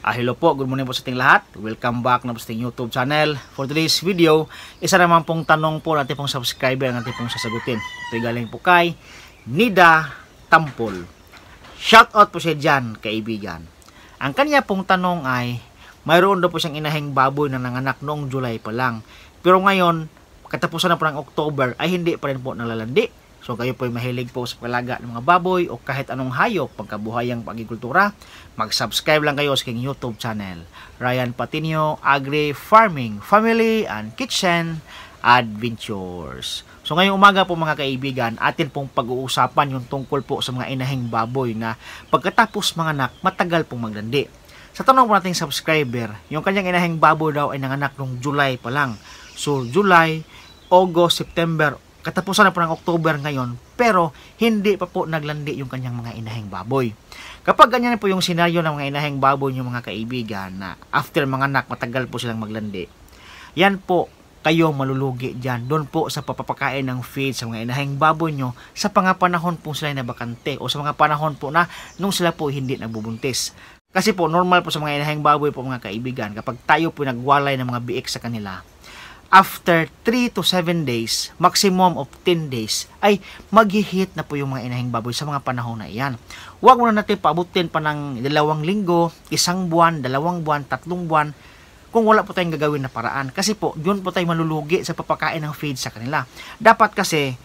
Hello po, good morning po sa ating lahat. Welcome back na po sa ating YouTube channel. For today's video, isa naman pong tanong po natin pong subscriber ang natin pong sasagutin. Ito'y galing po kay Nida Tampol. Shoutout po siya dyan, kaibigan. Ang kanya pong tanong ay, mayroon daw po siyang inahing baboy na nanganak noong July pa lang. Pero ngayon, katapusan na po ng October, ay hindi pa rin po nalalandi. So kayo po ay mahilig po sa paglaga ng mga baboy o kahit anong hayop pagkabuhayang pag-agrikultura, mag-subscribe lang kayo sa aking YouTube channel. Ryan Patinio, Agri Farming, Family and Kitchen Adventures. So ngayong umaga po mga kaibigan, atin pong pag-uusapan yung tungkol po sa mga inahing baboy na pagkatapos mga anak, matagal pong maglandi. Sa tanong po nating subscriber, yung kanyang inahing baboy daw ay nanganak noong July pa lang. So July, August, September, katapusan na po ng October ngayon, pero hindi pa po naglandi yung kanyang mga inahing baboy. Kapag ganyan po yung senaryo ng mga inahing baboy nyo mga kaibigan, na after mga anak, matagal po silang maglandi, yan po, kayo malulugi dyan. Doon po sa papapakain ng feed sa mga inahing baboy nyo sa mga panahon po sila na bakante o sa mga panahon po na nung sila po hindi nagbubuntis. Kasi po, normal po sa mga inahing baboy po mga kaibigan, kapag tayo po nagwalay ng mga biik sa kanila, after 3 to 7 days, maximum of 10 days, ay maghihit na po yung mga inahing baboy sa mga panahon na iyan. Huwag muna natin paabutin pa ng 2 linggo, 1 buwan, 2 buwan, 3 buwan, kung wala po tayong gagawin na paraan. Kasi po, yun po tayo malulugi sa papakain ng feed sa kanila. Dapat kasi,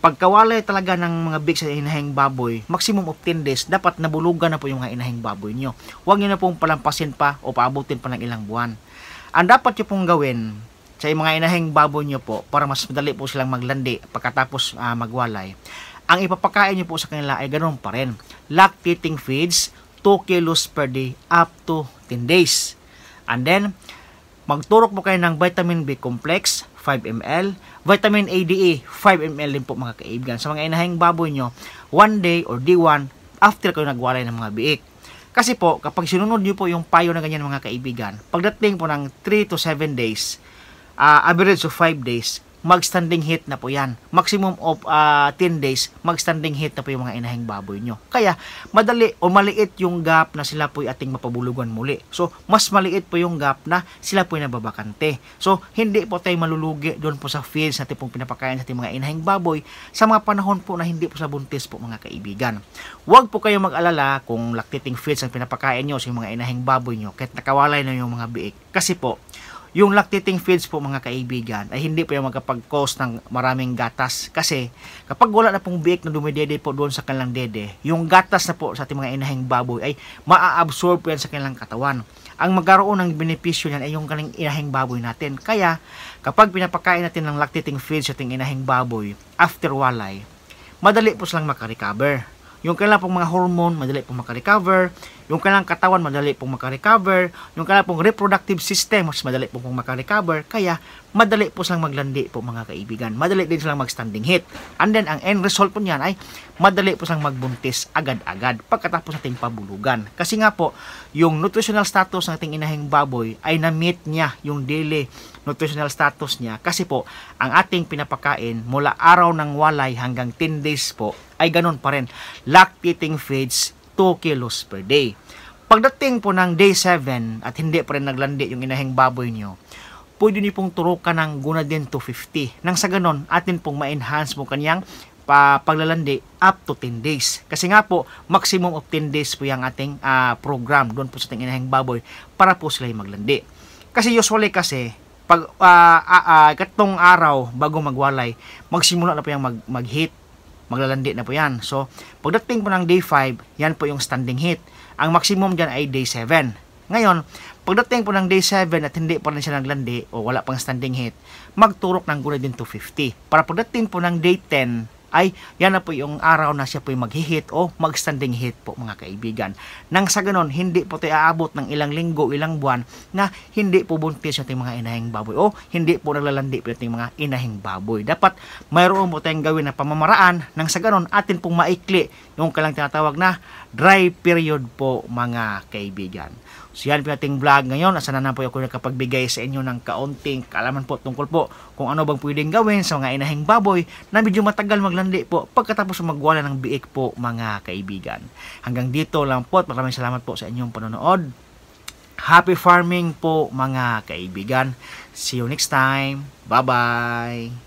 pagkawalay talaga ng mga big sa inahing baboy, maximum of 10 days, dapat nabulugan na po yung mga inahing baboy nyo. Huwag nyo na pong palampasin pa o paabutin pa ng ilang buwan. Ang dapat nyo pong gawin sa mga inahing baboy nyo po, para mas madali po silang maglandi pagkatapos magwalay, ang ipapakain nyo po sa kanila ay ganoon pa rin. Lactating feeds, 2 kilos per day up to 10 days. And then, magturok po kayo ng vitamin B complex, 5 ml, vitamin ADE, 5 ml din po mga kaibigan. Sa mga inahing baboy nyo, 1 day or D1 after kayo nagwalay ng mga biik. Kasi po, kapag sinunod nyo po yung payo na ganyan mga kaibigan, pagdating po ng 3 to 7 days, average of 5 days, mag-standing heat na po yan. Maximum of 10 days, mag-standing heat na po yung mga inahing baboy nyo. Kaya, madali o maliit yung gap na sila po ating mapabulugan muli. So, mas maliit po yung gap na sila po nababakante. So, hindi po tayo malulugi doon po sa feeds natin pong pinapakain sa ating mga inahing baboy sa mga panahon po na hindi po sa buntis po mga kaibigan. Huwag po kayo mag-alala kung lactating feeds ang pinapakain nyo sa mga inahing baboy nyo kahit nakawalay na yung mga biik. Kasi po, yung lactating feeds po mga kaibigan ay hindi po yung magkapag-cause ng maraming gatas. Kasi kapag wala na pong biik na dumidede po doon sa kanilang dede, yung gatas na po sa ating mga inahing baboy ay maa-absorb po yan sa kanilang katawan. Ang magkaroon ng benepisyo niyan ay yung kanilang inahing baboy natin. Kaya kapag pinapakain natin ng lactating feeds sa ating inahing baboy after walay, madali po silang makarecover. Yung kailangan pong mga hormone, madali pong makarecover. Yung kailangan katawan, madali pong makarecover. Yung kailangan pong reproductive system, mas madali pong makarecover. Kaya, madali po silang maglandi po mga kaibigan. Madali din silang mag-standing heat. And then, ang end result po niyan ay madali po silang magbuntis agad-agad pagkatapos ating pabulugan. Kasi nga po, yung nutritional status ng ating inahing baboy ay na-meet niya yung daily nutritional status niya. Kasi po, ang ating pinapakain mula araw ng walay hanggang 10 days po, ay ganun pa rin. Lactating feeds, 2 kilos per day. Pagdating po ng day 7 at hindi pa rin naglandi yung inahing baboy nyo, pwede nyo pong turukan ng Gonadin 250. Nang sa ganon, atin pong ma-enhance mo kanyang paglalandi up to 10 days. Kasi nga po, maximum of 10 days po yung ating program doon po sa ating inahing baboy para po sila maglandi. Kasi usually kasi, pag katong araw bago magwalay, magsimula na po yung mag-heat. Maglalandi na po yan. So, pagdating po ng day 5, yan po yung standing heat. Ang maximum dyan ay day 7. Ngayon, pagdating po ng day 7 at hindi pa rin siya naglandi o wala pang standing heat, magturok ng Gonadin 250. Para pagdating po ng day 10, ay yan na po yung araw na siya po yung mag-hit o mag-standing hit po mga kaibigan. Nang sa ganon, hindi po tayo aabot ng ilang linggo, ilang buwan na hindi po buntis yung ating mga inahing baboy o hindi po naglalandi po yung ating mga inahing baboy. Dapat mayroon po tayong gawin na pamamaraan nang sa ganon atin pong maikli yung kailang tinatawag na dry period po mga kaibigan. So yan po ating vlog ngayon. Asa na po ako nakapagbigay sa inyo ng kaunting kaalaman po tungkol po kung ano bang pwedeng gawin sa mga inahing baboy na medyo matagal maglandi po pagkatapos magwala ng biik po mga kaibigan. Hanggang dito lang po at maraming salamat po sa inyong panonood. Happy farming po mga kaibigan. See you next time. Bye-bye.